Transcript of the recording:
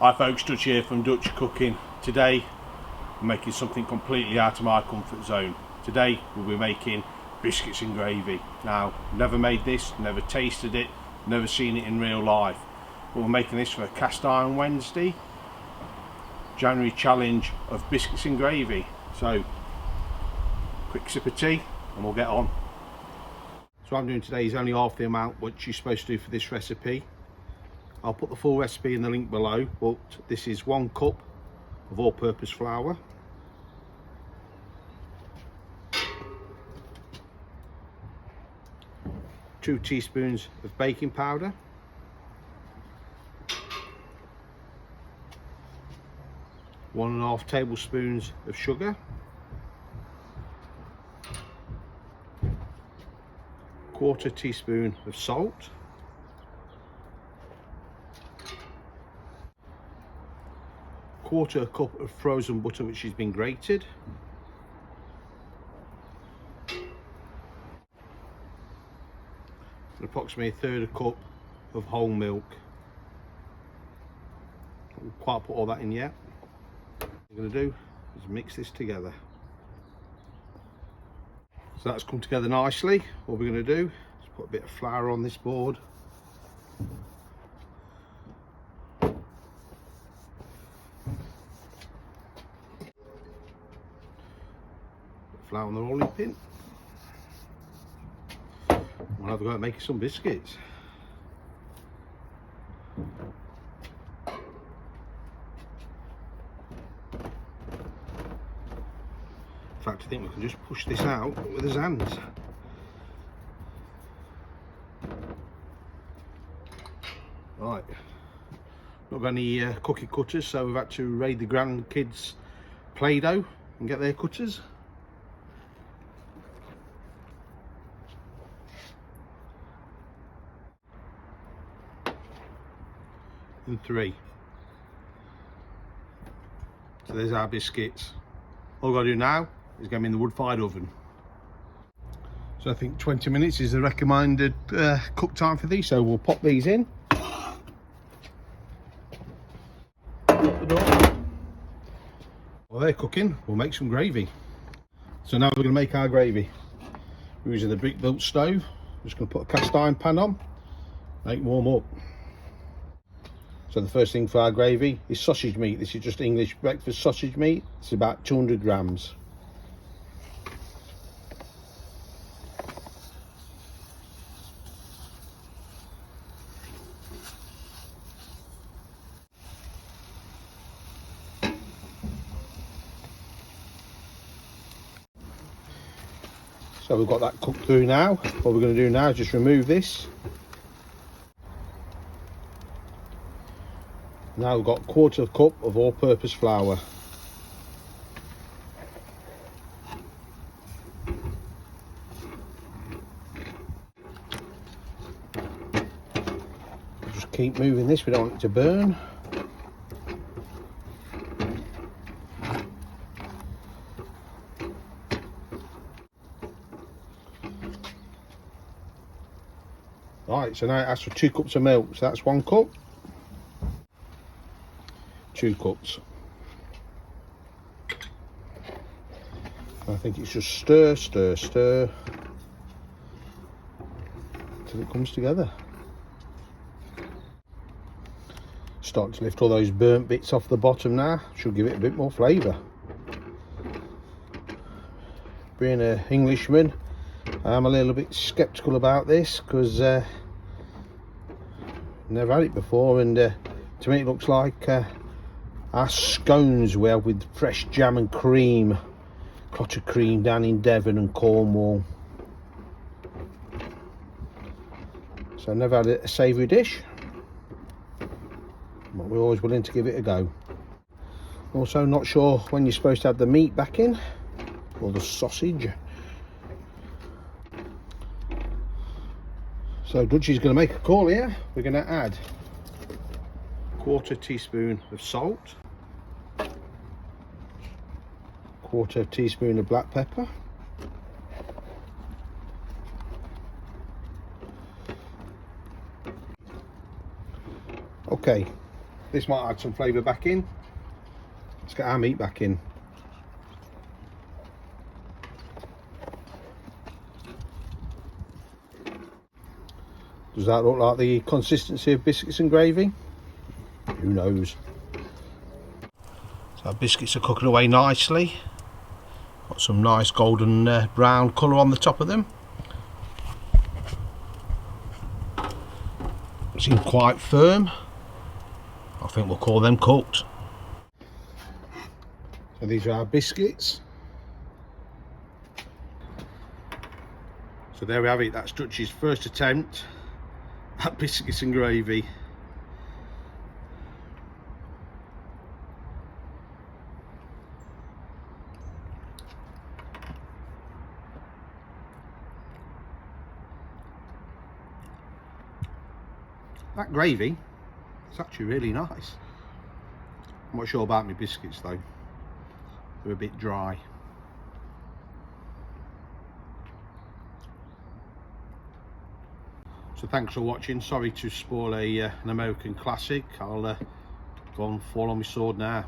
Hi folks, Dutch here from Dutch Cooking. Today I'm making something completely out of my comfort zone. Today we'll be making biscuits and gravy. Now, never made this, never tasted it, never seen it in real life. But we're making this for a Cast Iron Wednesday January challenge of biscuits and gravy. So, quick sip of tea and we'll get on. So what I'm doing today is only half the amount what you're supposed to do for this recipe. I'll put the full recipe in the link below, but this is 1 cup of all-purpose flour, 2 teaspoons of baking powder, 1.5 tablespoons of sugar, 1/4 teaspoon of salt, 1/4 cup of frozen butter which has been grated, and approximately 1/3 cup of whole milk. I haven't quite put all that in yet. What I'm going to do is mix this together. So that's come together nicely. What we're going to do is put a bit of flour on this board. Flour on the rolling pin. We'll have a go at making some biscuits. In fact, I think we can just push this out with his hands. Right, not got any cookie cutters, so we've had to raid the grandkids' Play-Doh and get their cutters. And 3. So there's our biscuits. All we've got to do now is get them in the wood-fired oven. So I think 20 minutes is the recommended cook time for these, so we'll pop these in. Shut the door. While they're cooking, we'll make some gravy. So now we're going to make our gravy. We're using the brick-built stove. Just going to put a cast iron pan on, make warm up. So the first thing for our gravy is sausage meat. This is just English breakfast sausage meat. It's about 200 grams. So we've got that cooked through now. What we're going to do now is just remove this. Now we've got 1/4 cup of all-purpose flour. Just keep moving this, we don't want it to burn. Right, so now it asks for 2 cups of milk, so that's 1 cup. 2 cups. I think it's just stir till it comes together. Starting to lift all those burnt bits off the bottom now. Should give it a bit more flavour. Being an Englishman, I'm a little bit sceptical about this because never had it before, and to me it looks like our scones we have with fresh jam and cream, clotted cream down in Devon and Cornwall. So I've never had a savoury dish, but we're always willing to give it a go. Also not sure when you're supposed to have the meat back in, or the sausage. So Dutchie's going to make a call here. We're going to add 1/4 teaspoon of salt, 1/4 teaspoon of black pepper, okay, This might add some flavour back in. Let's get our meat back in. Does that look like the consistency of biscuits and gravy? Who knows? So our biscuits are cooking away nicely. Got some nice golden brown colour on the top of them. Seem quite firm. I think we'll call them cooked. So these are our biscuits. So there we have it. That's Dutch's first attempt at biscuits and gravy. That gravy is actually really nice. I'm not sure about my biscuits though. They're a bit dry. So thanks for watching. Sorry to spoil an American classic. I'll go and fall on my sword now.